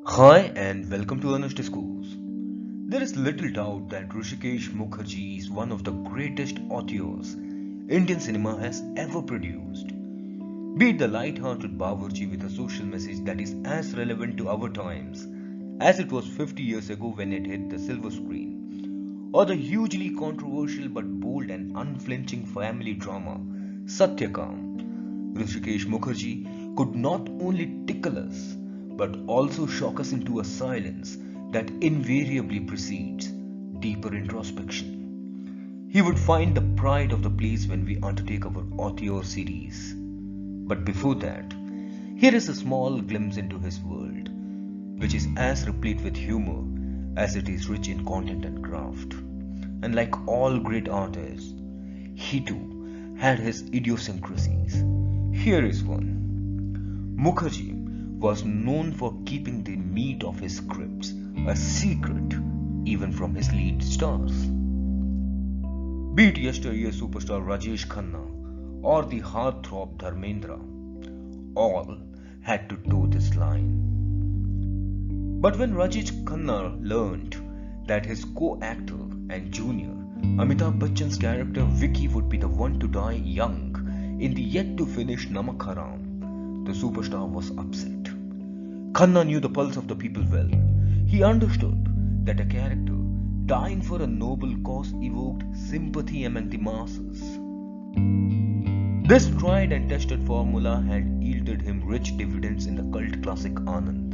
Hi and welcome to Honest Discourse. There is little doubt that Rishikesh Mukherjee is one of the greatest authors Indian cinema has ever produced. Be it the light-hearted Bawarchi with a social message that is as relevant to our times as it was 50 years ago when it hit the silver screen, or the hugely controversial but bold and unflinching family drama Satyakam. Rishikesh Mukherjee could not only tickle us but also shock us into a silence that invariably precedes deeper introspection. He would find the pride of the place when we undertake our author series. But before that, here is a small glimpse into his world, which is as replete with humor as it is rich in content and craft. And like all great artists, he too had his idiosyncrasies. Here is one. Mukherjee was known for keeping the meat of his scripts a secret even from his lead stars. Be it yesteryear superstar Rajesh Khanna or the heartthrob Dharmendra, all had to toe this line. But when Rajesh Khanna learned that his co-actor and junior Amitabh Bachchan's character Vicky would be the one to die young in the yet-to-finish Namak Haram, the superstar was upset. Khanna knew the pulse of the people well. He understood that a character dying for a noble cause evoked sympathy among the masses. This tried and tested formula had yielded him rich dividends in the cult classic Anand.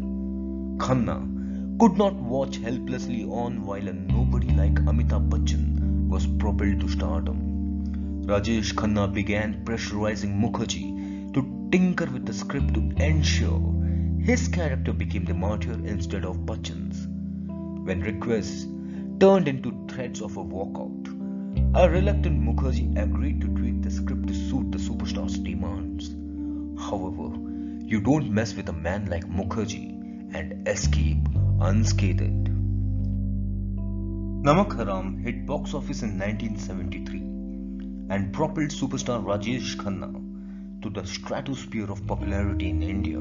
Khanna could not watch helplessly on while a nobody like Amitabh Bachchan was propelled to stardom. Rajesh Khanna began pressurizing Mukherjee to tinker with the script to ensure his character became the martyr instead of Bachchan's. When requests turned into threats of a walkout, a reluctant Mukherjee agreed to tweak the script to suit the superstar's demands. However, you don't mess with a man like Mukherjee and escape unscathed. Namak Haram hit box office in 1973 and propelled superstar Rajesh Khanna to the stratosphere of popularity in India.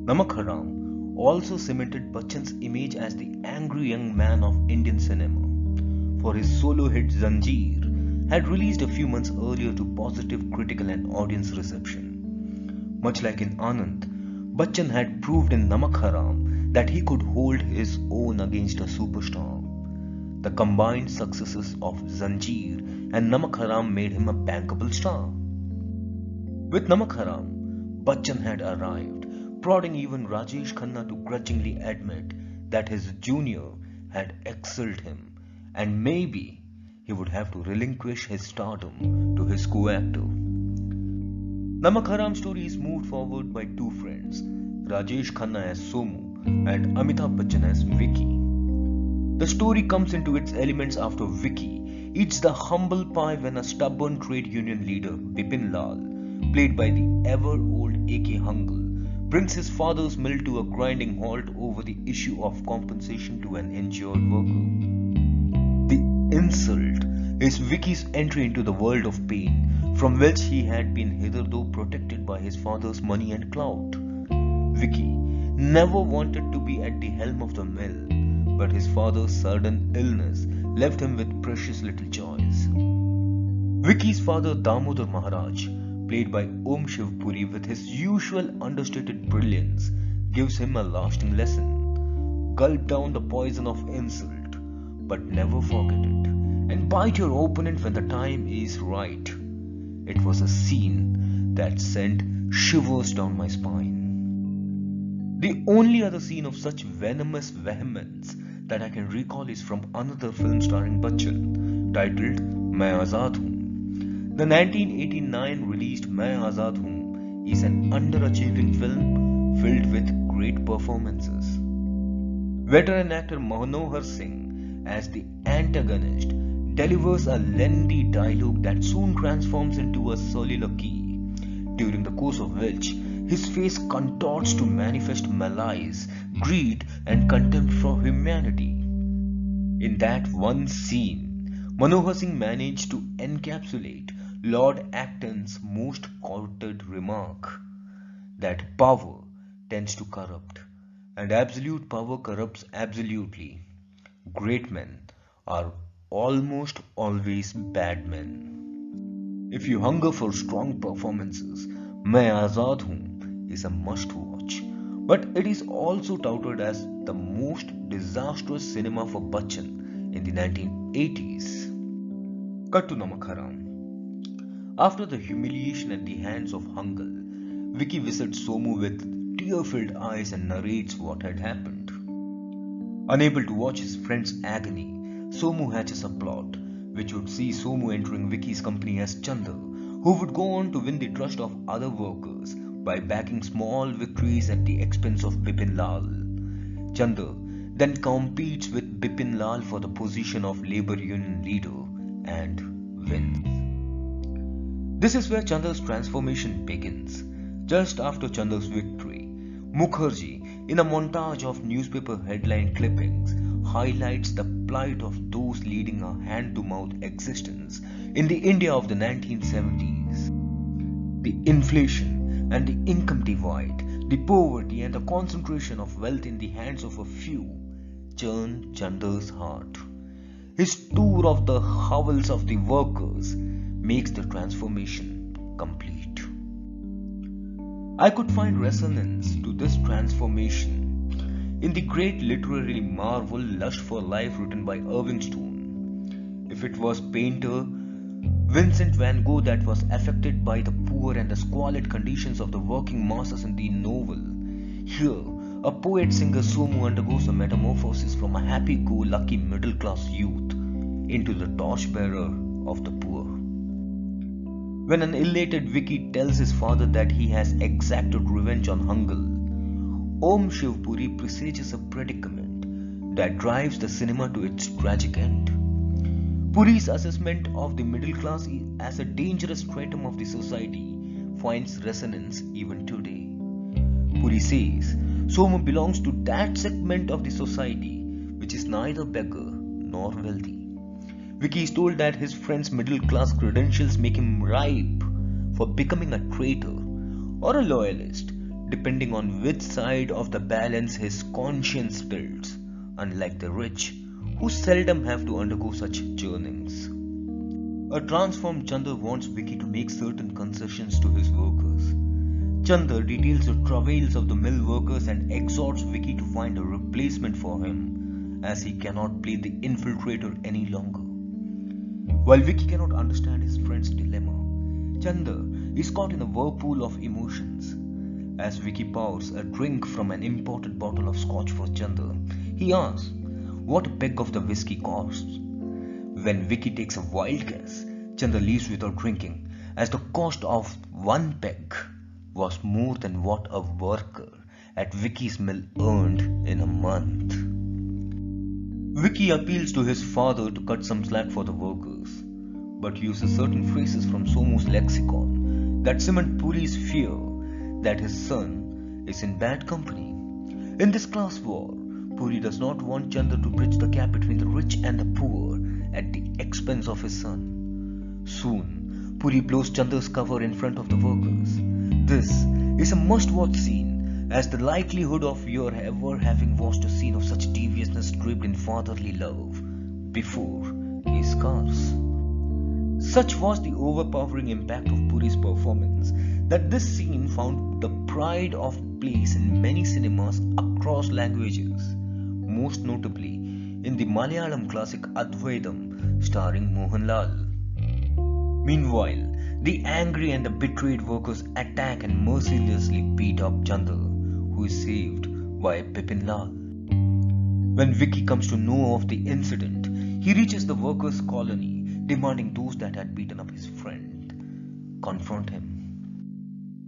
Namak Haram also cemented Bachchan's image as the angry young man of Indian cinema, for his solo hit Zanjeer had released a few months earlier to positive critical and audience reception. Much like in Anand, Bachchan had proved in Namak Haram that he could hold his own against a superstar. The combined successes of Zanjeer and Namak Haram made him a bankable star. With Namak Haram, Bachchan had arrived, prodding even Rajesh Khanna to grudgingly admit that his junior had excelled him and maybe he would have to relinquish his stardom to his co-actor. Namak Haram story is moved forward by two friends, Rajesh Khanna as Somu and Amitabh Bachchan as Vicky. The story comes into its elements after Vicky eats the humble pie when a stubborn trade union leader, Bipin Lal, played by the ever-old A.K. Hangal, brings his father's mill to a grinding halt over the issue of compensation to an injured worker. The insult is Vicky's entry into the world of pain, from which he had been hitherto protected by his father's money and clout. Vicky never wanted to be at the helm of the mill, but his father's sudden illness left him with precious little choice. Vicky's father Damodar Maharaj, played by Om Shivpuri with his usual understated brilliance, gives him a lasting lesson. Gulp down the poison of insult, but never forget it, and bite your opponent when the time is right. It was a scene that sent shivers down my spine. The only other scene of such venomous vehemence that I can recall is from another film starring Bachchan, titled Main Azad Hoon. The 1989 released Main Azad Hoon is an underachieving film filled with great performances. Veteran actor Manohar Singh as the antagonist delivers a lengthy dialogue that soon transforms into a soliloquy, during the course of which his face contorts to manifest malice, greed and contempt for humanity. In that one scene, Manohar Singh managed to encapsulate Lord Acton's most quoted remark that power tends to corrupt, and absolute power corrupts absolutely. Great men are almost always bad men. If you hunger for strong performances, Main Azad Hoon is a must watch. But it is also touted as the most disastrous cinema for Bachchan in the 1980s. Cut to Namak Haram. After the humiliation at the hands of Hangal, Vicky visits Somu with tear-filled eyes and narrates what had happened. Unable to watch his friend's agony, Somu hatches a plot which would see Somu entering Vicky's company as Chanda, who would go on to win the trust of other workers by backing small victories at the expense of Bipin Lal. Chanda then competes with Bipin Lal for the position of labor union leader and wins. This is where Chanda's transformation begins. Just after Chanda's victory, Mukherjee, in a montage of newspaper headline clippings, highlights the plight of those leading a hand-to-mouth existence in the India of the 1970s. The inflation and the income divide, the poverty and the concentration of wealth in the hands of a few churn Chanda's heart. His tour of the hovels of the workers makes the transformation complete. I could find resonance to this transformation in the great literary marvel Lust for Life written by Irving Stone. If it was painter Vincent van Gogh that was affected by the poor and the squalid conditions of the working masses in the novel, here a poet-singer Somu undergoes a metamorphosis from a happy-go-lucky middle-class youth into the torchbearer of the poor. When an elated Vicky tells his father that he has exacted revenge on Hangal, Om Shivpuri presages a predicament that drives the cinema to its tragic end. Puri's assessment of the middle class as a dangerous stratum of the society finds resonance even today. Puri says Somu belongs to that segment of the society which is neither beggar nor wealthy. Vicky is told that his friend's middle class credentials make him ripe for becoming a traitor or a loyalist, depending on which side of the balance his conscience tilts, unlike the rich, who seldom have to undergo such journeyings. A transformed Chanda wants Vicky to make certain concessions to his workers. Chanda details the travails of the mill workers and exhorts Vicky to find a replacement for him, as he cannot play the infiltrator any longer. While Vicky cannot understand his friend's dilemma, Chanda is caught in a whirlpool of emotions. As Vicky pours a drink from an imported bottle of scotch for Chanda, he asks what a peg of the whiskey costs. When Vicky takes a wild guess, Chanda leaves without drinking, as the cost of one peg was more than what a worker at Vicky's mill earned in a month. Vicky appeals to his father to cut some slack for the workers, but uses certain phrases from Somu's lexicon that cement Puri's fear that his son is in bad company. In this class war, Puri does not want Chanda to bridge the gap between the rich and the poor at the expense of his son. Soon, Puri blows Chanda's cover in front of the workers. This is a must-watch scene, as the likelihood of your ever having watched a scene of such deviousness draped in fatherly love before is scarce. Such was the overpowering impact of Puri's performance that this scene found the pride of place in many cinemas across languages, most notably in the Malayalam classic Advaitam starring Mohanlal. Meanwhile, the angry and the betrayed workers attack and mercilessly beat up Chanda, who is saved by Bipin Lal. When Vicky comes to know of the incident, he reaches the workers' colony, demanding those that had beaten up his friend confront him.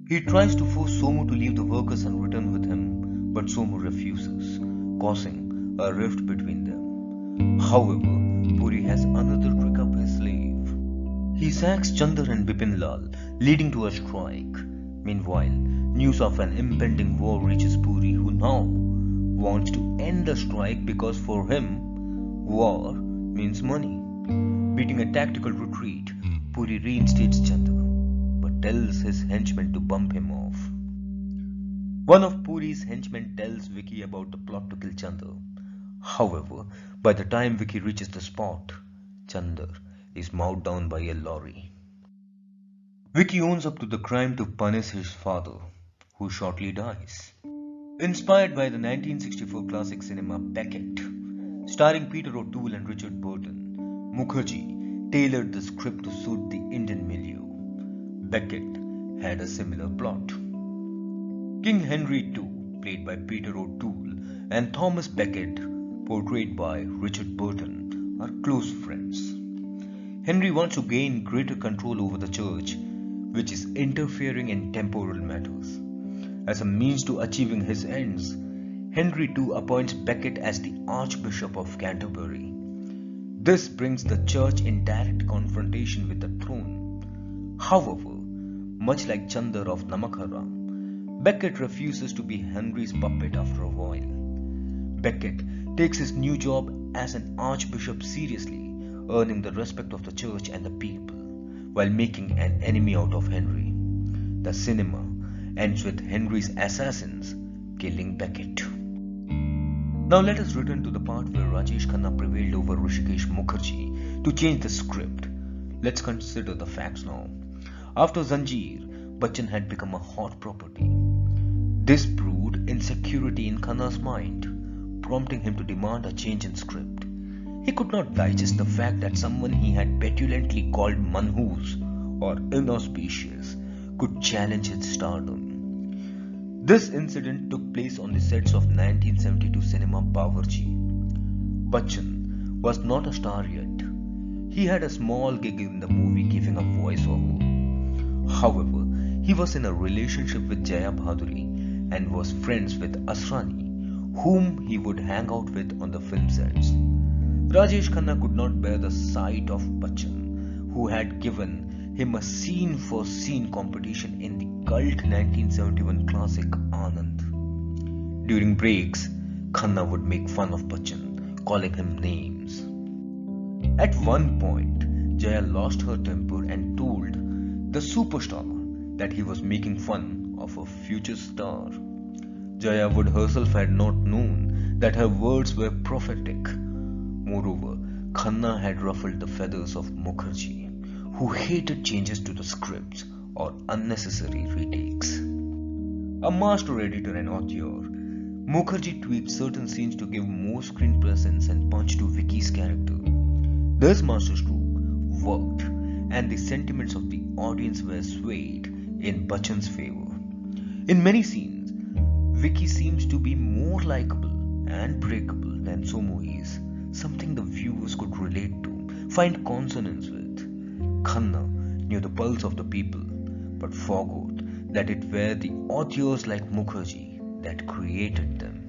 He tries to force Somu to leave the workers and return with him, but Somu refuses, causing a rift between them. However, Puri has another trick up his sleeve. He sacks Chanda and Bipin Lal, leading to a strike. Meanwhile, news of an impending war reaches Puri, who now wants to end the strike because for him, war means money. Beating a tactical retreat, Puri reinstates Chanda, but tells his henchmen to bump him off. One of Puri's henchmen tells Vicky Vicky about the plot to kill Chandar. However, by the time Vicky reaches the spot, Chandar is mowed down by a lorry. Vicky owns up to the crime to punish his father, who shortly dies. Inspired by the 1964 classic cinema Beckett, starring Peter O'Toole and Richard Burton, Mukherjee tailored the script to suit the Indian milieu. Beckett had a similar plot. King Henry II, played by Peter O'Toole, and Thomas Becket, portrayed by Richard Burton, are close friends. Henry wants to gain greater control over the church, which is interfering in temporal matters. As a means to achieving his ends, Henry II appoints Becket as the Archbishop of Canterbury. This brings the church in direct confrontation with the throne. However, much like Chandar of Namak Haram, Becket refuses to be Henry's puppet after a while. Becket takes his new job as an archbishop seriously, earning the respect of the church and the people, while making an enemy out of Henry. The cinema ends with Henry's assassins killing Becket. Now let us return to the part where Rajesh Khanna prevailed over Hrishikesh Mukherjee to change the script. Let's consider the facts now. After Zanjeer, Bachchan had become a hot property. This brewed insecurity in Khanna's mind, prompting him to demand a change in script. He could not digest the fact that someone he had petulantly called manhoos or inauspicious could challenge his stardom. This incident took place on the sets of 1972 cinema Bawarchi. Bachchan was not a star yet. He had a small gig in the movie giving a voiceover. However, he was in a relationship with Jaya Bhaduri and was friends with Asrani, whom he would hang out with on the film sets. Rajesh Khanna could not bear the sight of Bachchan, who had given him a scene-for-scene competition in the cult 1971 classic Anand. During breaks, Khanna would make fun of Bachchan, calling him names. At one point, Jaya lost her temper and told the superstar that he was making fun of a future star. Jaya would herself had not known that her words were prophetic. Moreover, Khanna had ruffled the feathers of Mukherjee, who hated changes to the scripts or unnecessary retakes. A master editor and author, Mukherjee tweaked certain scenes to give more screen presence and punch to Vicky's character. This masterstroke worked, and the sentiments of the audience were swayed in Bachchan's favor. In many scenes, Vicky seems to be more likable and breakable than Somu is, something the viewers could relate to, find consonance with. Khanna knew the pulse of the people, but forgot that it were the authors like Mukherjee that created them.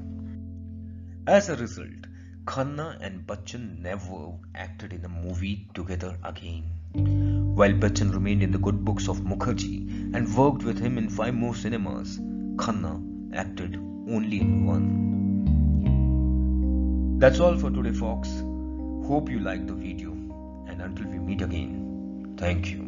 As a result, Khanna and Bachchan never acted in a movie together again. While Bachchan remained in the good books of Mukherjee and worked with him in 5 more cinemas, Khanna acted only in 1. That's all for today, folks. Hope you liked the video, and until we meet again, thank you.